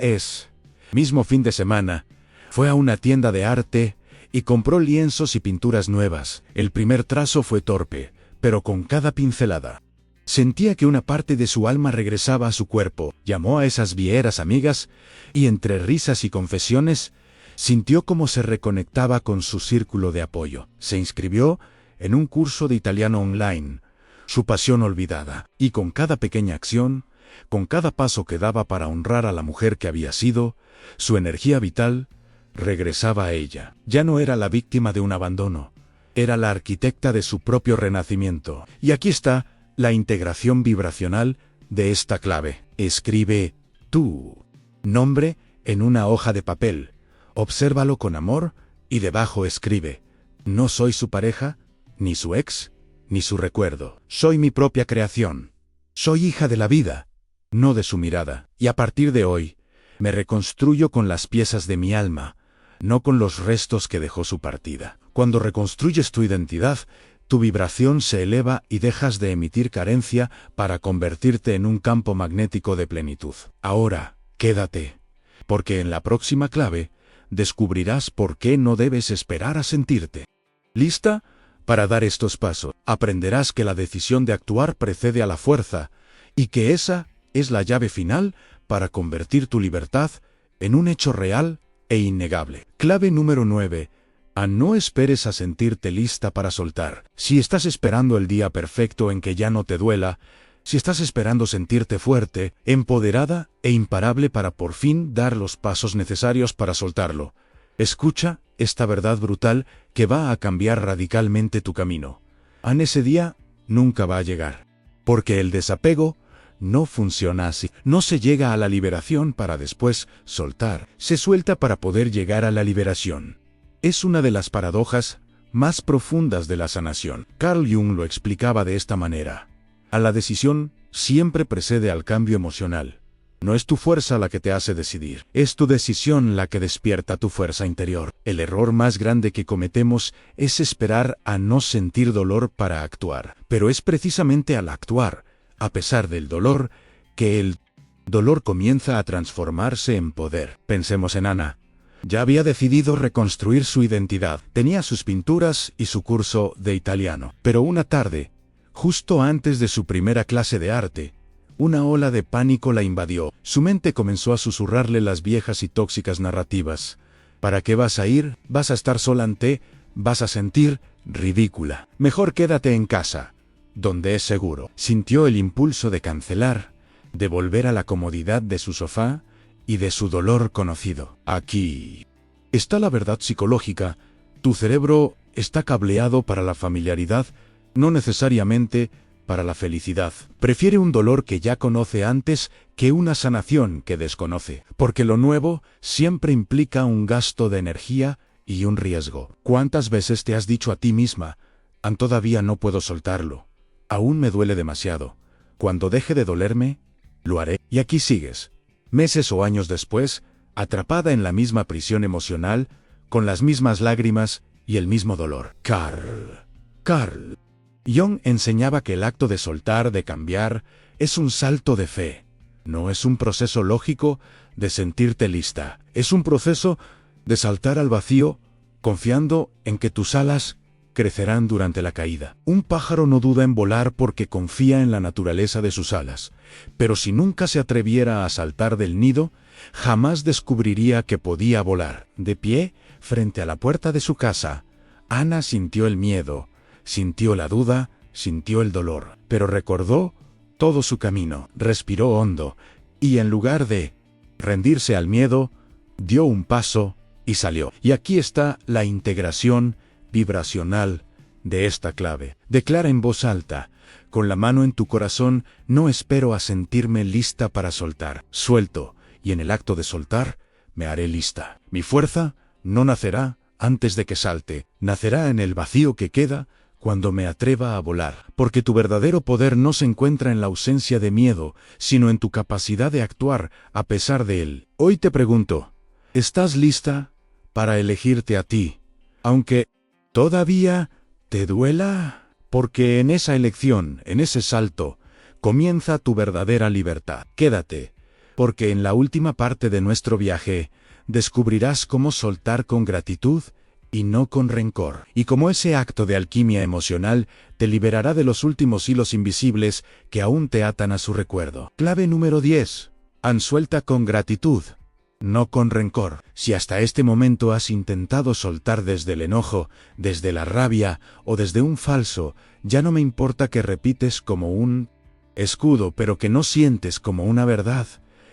Mismo fin de semana, fue a una tienda de arte y compró lienzos y pinturas nuevas. El primer trazo fue torpe, pero con cada pincelada sentía que una parte de su alma regresaba a su cuerpo. Llamó a esas viejas amigas y entre risas y confesiones, sintió cómo se reconectaba con su círculo de apoyo. Se inscribió en un curso de italiano online, su pasión olvidada, y con cada pequeña acción, con cada paso que daba para honrar a la mujer que había sido, su energía vital regresaba a ella. Ya no era la víctima de un abandono, era la arquitecta de su propio renacimiento. Y aquí está la integración vibracional de esta clave. Escribe tu nombre en una hoja de papel. Obsérvalo con amor y debajo escribe: no soy su pareja, ni su ex, ni su recuerdo. Soy mi propia creación. Soy hija de la vida, no de su mirada. Y a partir de hoy, me reconstruyo con las piezas de mi alma, no con los restos que dejó su partida. Cuando reconstruyes tu identidad, tu vibración se eleva y dejas de emitir carencia para convertirte en un campo magnético de plenitud. Ahora, quédate, porque en la próxima clave, descubrirás por qué no debes esperar a sentirte ¿lista? Para dar estos pasos. Aprenderás que la decisión de actuar precede a la fuerza, y que esa es la llave final para convertir tu libertad en un hecho real e innegable. Clave número 9. No esperes a sentirte lista para soltar. Si estás esperando el día perfecto en que ya no te duela, si estás esperando sentirte fuerte, empoderada e imparable para por fin dar los pasos necesarios para soltarlo, escucha esta verdad brutal que va a cambiar radicalmente tu camino. Ese día nunca va a llegar, porque el desapego no funciona así. No se llega a la liberación para después soltar, se suelta para poder llegar a la liberación. Es una de las paradojas más profundas de la sanación. Carl Jung lo explicaba de esta manera: a la decisión siempre precede al cambio emocional. No es tu fuerza la que te hace decidir, es tu decisión la que despierta tu fuerza interior. El error más grande que cometemos es esperar a no sentir dolor para actuar. Pero es precisamente al actuar, a pesar del dolor, que el dolor comienza a transformarse en poder. Pensemos en Ana. Ya había decidido reconstruir su identidad. Tenía sus pinturas y su curso de italiano. Pero una tarde, justo antes de su primera clase de arte, una ola de pánico la invadió. Su mente comenzó a susurrarle las viejas y tóxicas narrativas. ¿Para qué vas a ir? ¿Vas a estar sola vas a sentir ridícula. Mejor quédate en casa, donde es seguro. Sintió el impulso de cancelar, de volver a la comodidad de su sofá y de su dolor conocido. Aquí está la verdad psicológica. Tu cerebro está cableado para la familiaridad, no necesariamente para la felicidad. Prefiere un dolor que ya conoce antes que una sanación que desconoce, porque lo nuevo siempre implica un gasto de energía y un riesgo. ¿Cuántas veces te has dicho a ti misma, todavía no puedo soltarlo? Aún me duele demasiado. Cuando deje de dolerme, lo haré. Y aquí sigues, meses o años después, atrapada en la misma prisión emocional, con las mismas lágrimas y el mismo dolor. Carl Jung enseñaba que el acto de soltar, de cambiar, es un salto de fe. No es un proceso lógico de sentirte lista. Es un proceso de saltar al vacío, confiando en que tus alas crecerán durante la caída. Un pájaro no duda en volar porque confía en la naturaleza de sus alas, pero si nunca se atreviera a saltar del nido, jamás descubriría que podía volar. De pie, frente a la puerta de su casa, Ana sintió el miedo, sintió la duda, sintió el dolor, pero recordó todo su camino, respiró hondo, y en lugar de rendirse al miedo, dio un paso y salió. Y aquí está la integración vibracional de esta clave. Declara en voz alta, con la mano en tu corazón, no espero a sentirme lista para soltar. Suelto, y en el acto de soltar, me haré lista. Mi fuerza no nacerá antes de que salte, nacerá en el vacío que queda cuando me atreva a volar. Porque tu verdadero poder no se encuentra en la ausencia de miedo, sino en tu capacidad de actuar a pesar de él. Hoy te pregunto, ¿estás lista para elegirte a ti, aunque todavía te duela? Porque en esa elección, en ese salto, comienza tu verdadera libertad. Quédate, porque en la última parte de nuestro viaje, descubrirás cómo soltar con gratitud y no con rencor. Y cómo ese acto de alquimia emocional te liberará de los últimos hilos invisibles que aún te atan a su recuerdo. Clave número 10. Suelta con gratitud, no con rencor. Si hasta este momento has intentado soltar desde el enojo, desde la rabia o desde un falso, ya no me importa que repites como un escudo pero que no sientes como una verdad.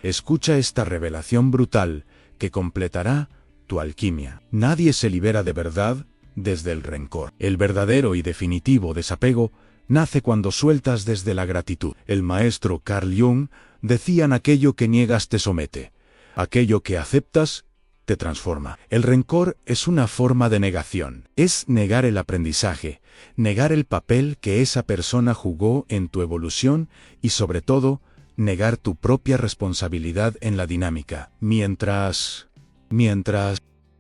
Escucha esta revelación brutal que completará tu alquimia. Nadie se libera de verdad desde el rencor. El verdadero y definitivo desapego nace cuando sueltas desde la gratitud. El maestro Carl Jung decía: aquello que niegas te somete. Aquello que aceptas te transforma. El rencor es una forma de negación. Es negar el aprendizaje, negar el papel que esa persona jugó en tu evolución y, sobre todo, negar tu propia responsabilidad en la dinámica. Mientras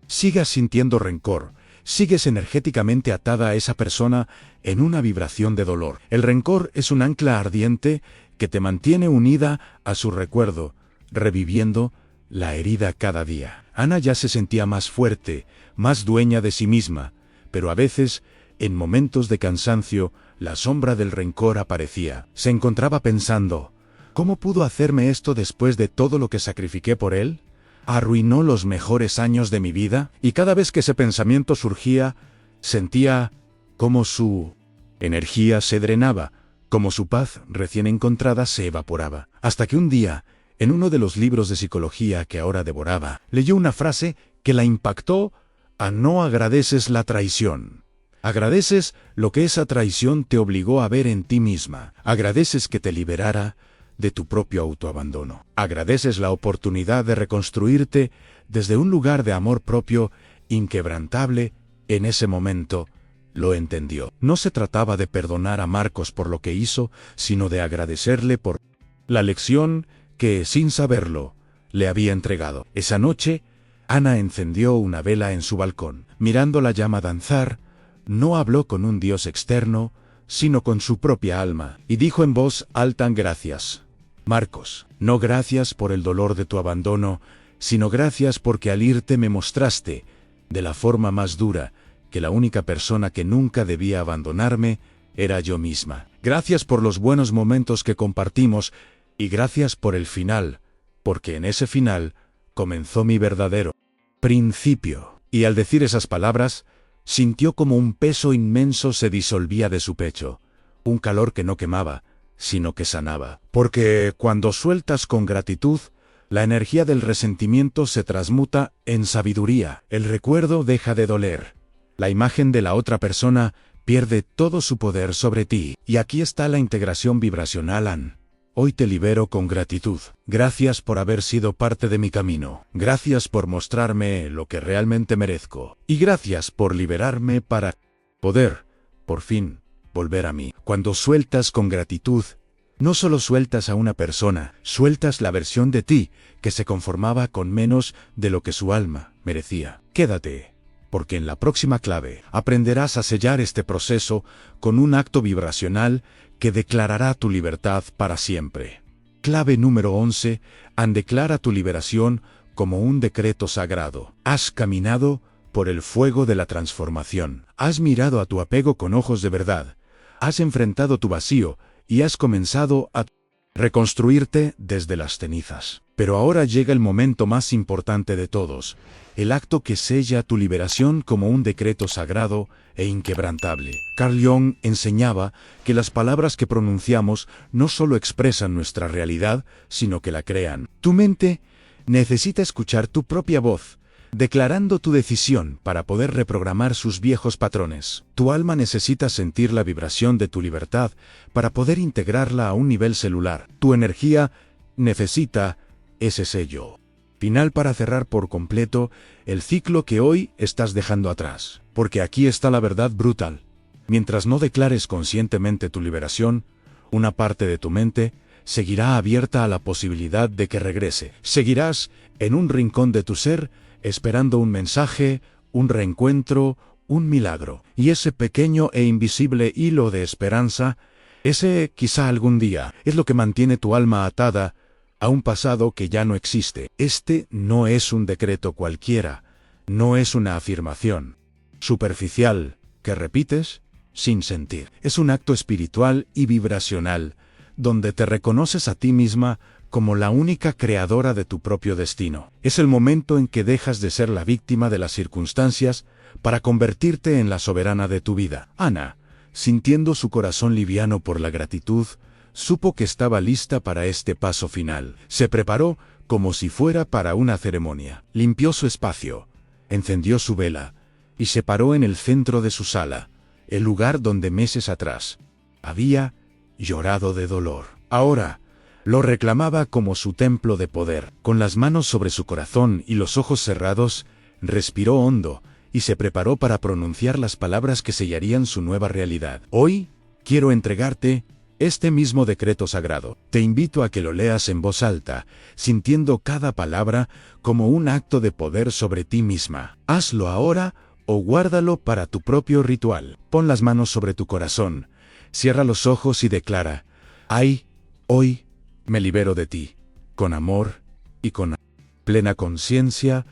sigas sintiendo rencor, sigues energéticamente atada a esa persona en una vibración de dolor. El rencor es un ancla ardiente que te mantiene unida a su recuerdo, reviviendo la herida cada día. Ana ya se sentía más fuerte, más dueña de sí misma, pero a veces, en momentos de cansancio, la sombra del rencor aparecía. Se encontraba pensando, ¿cómo pudo hacerme esto después de todo lo que sacrifiqué por él? ¿Arruinó los mejores años de mi vida? Y cada vez que ese pensamiento surgía, sentía cómo su energía se drenaba, como su paz recién encontrada se evaporaba. Hasta que un día, en uno de los libros de psicología que ahora devoraba, leyó una frase que la impactó: no agradeces la traición. Agradeces lo que esa traición te obligó a ver en ti misma. Agradeces que te liberara de tu propio autoabandono. Agradeces la oportunidad de reconstruirte desde un lugar de amor propio inquebrantable. En ese momento lo entendió. No se trataba de perdonar a Marcos por lo que hizo, sino de agradecerle por la lección que, sin saberlo, le había entregado. Esa noche, Ana encendió una vela en su balcón. Mirando la llama danzar, no habló con un dios externo, sino con su propia alma, y dijo en voz alta: gracias, Marcos. No gracias por el dolor de tu abandono, sino gracias porque al irte me mostraste, de la forma más dura, que la única persona que nunca debía abandonarme era yo misma. Gracias por los buenos momentos que compartimos, y gracias por el final, porque en ese final comenzó mi verdadero principio. Y al decir esas palabras, sintió como un peso inmenso se disolvía de su pecho, un calor que no quemaba, sino que sanaba. Porque cuando sueltas con gratitud, la energía del resentimiento se transmuta en sabiduría. El recuerdo deja de doler. La imagen de la otra persona pierde todo su poder sobre ti. Y aquí está la integración vibracional AN. Hoy te libero con gratitud. Gracias por haber sido parte de mi camino. Gracias por mostrarme lo que realmente merezco. Y gracias por liberarme para poder, por fin, volver a mí. Cuando sueltas con gratitud, no solo sueltas a una persona, sueltas la versión de ti que se conformaba con menos de lo que su alma merecía. Quédate, porque en la próxima clave aprenderás a sellar este proceso con un acto vibracional que declarará tu libertad para siempre. Clave número 11. Declara tu liberación como un decreto sagrado. Has caminado por el fuego de la transformación. Has mirado a tu apego con ojos de verdad. Has enfrentado tu vacío y has comenzado a reconstruirte desde las cenizas. Pero ahora llega el momento más importante de todos, el acto que sella tu liberación como un decreto sagrado e inquebrantable. Carl Jung enseñaba que las palabras que pronunciamos no solo expresan nuestra realidad, sino que la crean. Tu mente necesita escuchar tu propia voz, declarando tu decisión para poder reprogramar sus viejos patrones. Tu alma necesita sentir la vibración de tu libertad para poder integrarla a un nivel celular. Tu energía necesita ese sello final para cerrar por completo el ciclo que hoy estás dejando atrás. Porque aquí está la verdad brutal. Mientras no declares conscientemente tu liberación, una parte de tu mente seguirá abierta a la posibilidad de que regrese. Seguirás en un rincón de tu ser esperando un mensaje, un reencuentro, un milagro. Y ese pequeño e invisible hilo de esperanza, ese quizá algún día, es lo que mantiene tu alma atada a un pasado que ya no existe. Este no es un decreto cualquiera, no es una afirmación superficial que repites sin sentir. Es un acto espiritual y vibracional, donde te reconoces a ti misma como la única creadora de tu propio destino. Es el momento en que dejas de ser la víctima de las circunstancias para convertirte en la soberana de tu vida. Ana, sintiendo su corazón liviano por la gratitud, supo que estaba lista para este paso final. Se preparó como si fuera para una ceremonia. Limpió su espacio, encendió su vela y se paró en el centro de su sala, el lugar donde meses atrás había llorado de dolor. Ahora lo reclamaba como su templo de poder. Con las manos sobre su corazón y los ojos cerrados, respiró hondo y se preparó para pronunciar las palabras que sellarían su nueva realidad. Hoy quiero entregarte este mismo decreto sagrado. Te invito a que lo leas en voz alta, sintiendo cada palabra como un acto de poder sobre ti misma. Hazlo ahora o guárdalo para tu propio ritual. Pon las manos sobre tu corazón, cierra los ojos y declara: hoy me libero de ti, con amor y con plena conciencia,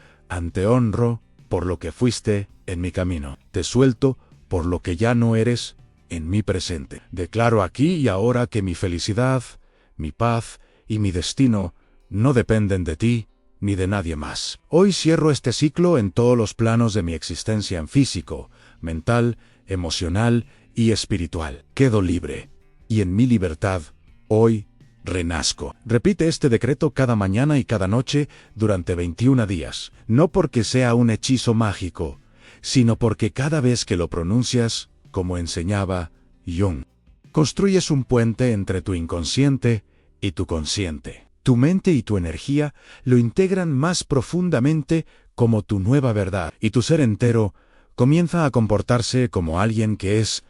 te honro por lo que fuiste en mi camino. Te suelto por lo que ya no eres en mi presente. Declaro aquí y ahora que mi felicidad, mi paz y mi destino no dependen de ti ni de nadie más. Hoy cierro este ciclo en todos los planos de mi existencia, en físico, mental, emocional y espiritual. Quedo libre. Y en mi libertad, hoy renazco. Repite este decreto cada mañana y cada noche durante 21 días. No porque sea un hechizo mágico, sino porque cada vez que lo pronuncias, como enseñaba Jung, construyes un puente entre tu inconsciente y tu consciente. Tu mente y tu energía lo integran más profundamente como tu nueva verdad, y tu ser entero comienza a comportarse como alguien que es,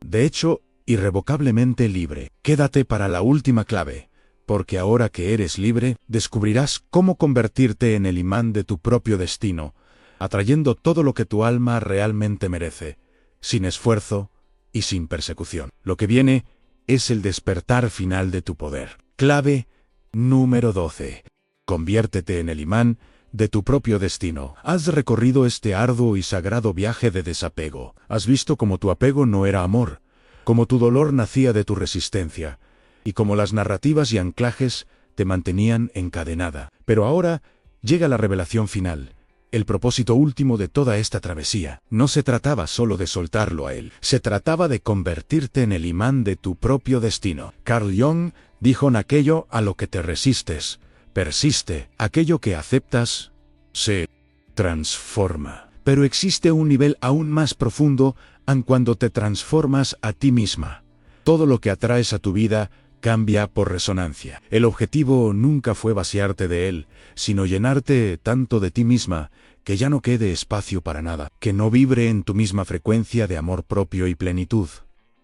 de hecho, irrevocablemente libre. Quédate para la última clave, porque ahora que eres libre, descubrirás cómo convertirte en el imán de tu propio destino, atrayendo todo lo que tu alma realmente merece, sin esfuerzo y sin persecución. Lo que viene es el despertar final de tu poder. Clave número 12. Conviértete en el imán de tu propio destino. Has recorrido este arduo y sagrado viaje de desapego. Has visto cómo tu apego no era amor, cómo tu dolor nacía de tu resistencia, y cómo las narrativas y anclajes te mantenían encadenada. Pero ahora llega la revelación final. El propósito último de toda esta travesía. No se trataba solo de soltarlo a él, se trataba de convertirte en el imán de tu propio destino. Carl Jung dijo: en aquello a lo que te resistes, persiste. Aquello que aceptas, se transforma. Pero existe un nivel aún más profundo en cuando te transformas a ti misma. Todo lo que atraes a tu vida cambia por resonancia. El objetivo nunca fue vaciarte de él, sino llenarte tanto de ti misma que ya no quede espacio para nada, que no vibre en tu misma frecuencia de amor propio y plenitud.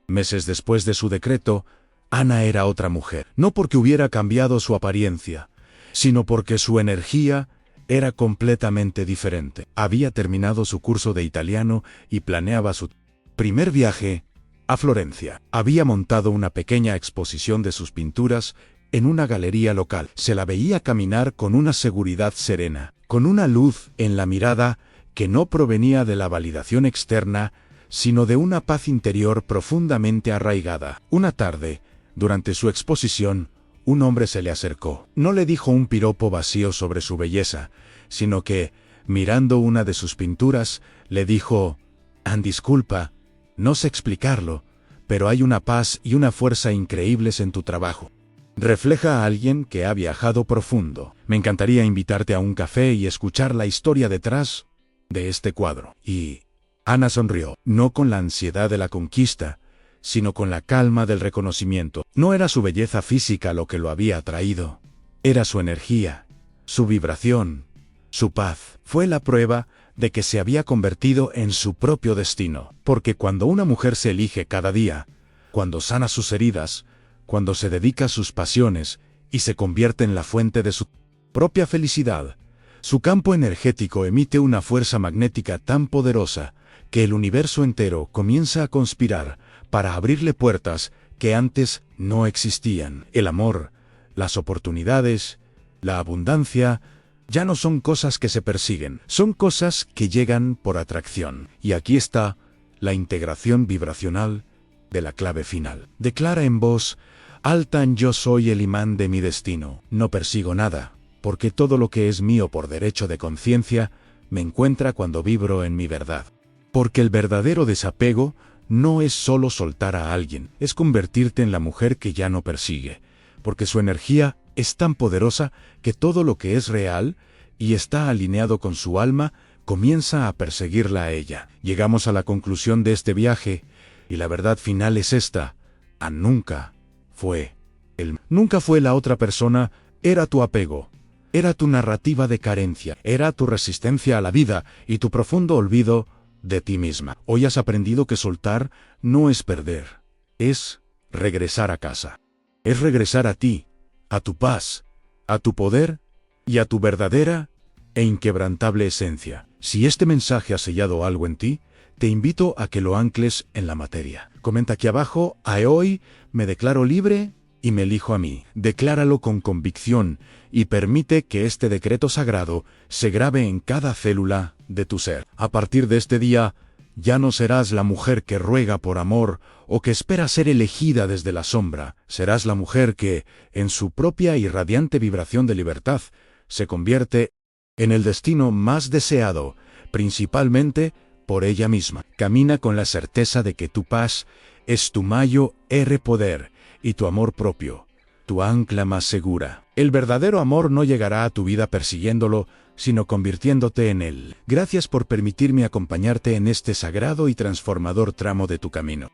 Meses después de su decreto, Ana era otra mujer, no porque hubiera cambiado su apariencia, sino porque su energía era completamente diferente. Había terminado su curso de italiano y planeaba su primer viaje a Florencia. Había montado una pequeña exposición de sus pinturas en una galería local. Se la veía caminar con una seguridad serena, con una luz en la mirada que no provenía de la validación externa, sino de una paz interior profundamente arraigada. Una tarde, durante su exposición, un hombre se le acercó. No le dijo un piropo vacío sobre su belleza, sino que, mirando una de sus pinturas, le dijo: disculpa, no sé explicarlo, pero hay una paz y una fuerza increíbles en tu trabajo. Refleja a alguien que ha viajado profundo. Me encantaría invitarte a un café y escuchar la historia detrás de este cuadro. Y Ana sonrió, no con la ansiedad de la conquista, sino con la calma del reconocimiento. No era su belleza física lo que lo había atraído. Era su energía, su vibración, su paz. Fue la prueba de que se había convertido en su propio destino. Porque cuando una mujer se elige cada día, cuando sana sus heridas, cuando se dedica a sus pasiones y se convierte en la fuente de su propia felicidad, su campo energético emite una fuerza magnética tan poderosa que el universo entero comienza a conspirar para abrirle puertas que antes no existían. El amor, las oportunidades, la abundancia, ya no son cosas que se persiguen, son cosas que llegan por atracción. Y aquí está la integración vibracional de la clave final. Declara en voz alta: yo soy el imán de mi destino. No persigo nada, porque todo lo que es mío por derecho de conciencia me encuentra cuando vibro en mi verdad. Porque el verdadero desapego no es solo soltar a alguien, es convertirte en la mujer que ya no persigue, porque su energía es tan poderosa que todo lo que es real y está alineado con su alma comienza a perseguirla a ella. Llegamos a la conclusión de este viaje y la verdad final es esta: nunca fue él. Nunca fue la otra persona, era tu apego, era tu narrativa de carencia, era tu resistencia a la vida y tu profundo olvido de ti misma. Hoy has aprendido que soltar no es perder, es regresar a casa. Es regresar a ti, a tu paz, a tu poder y a tu verdadera e inquebrantable esencia. Si este mensaje ha sellado algo en ti, te invito a que lo ancles en la materia. Comenta aquí abajo: hoy me declaro libre y me elijo a mí. Decláralo con convicción y permite que este decreto sagrado se grabe en cada célula de tu ser. A partir de este día, ya no serás la mujer que ruega por amor o que espera ser elegida desde la sombra. Serás la mujer que, en su propia y radiante vibración de libertad, se convierte en el destino más deseado, principalmente por ella misma. Camina con la certeza de que tu paz es tu mayor poder y tu amor propio, tu ancla más segura. El verdadero amor no llegará a tu vida persiguiéndolo, sino convirtiéndote en él. Gracias por permitirme acompañarte en este sagrado y transformador tramo de tu camino.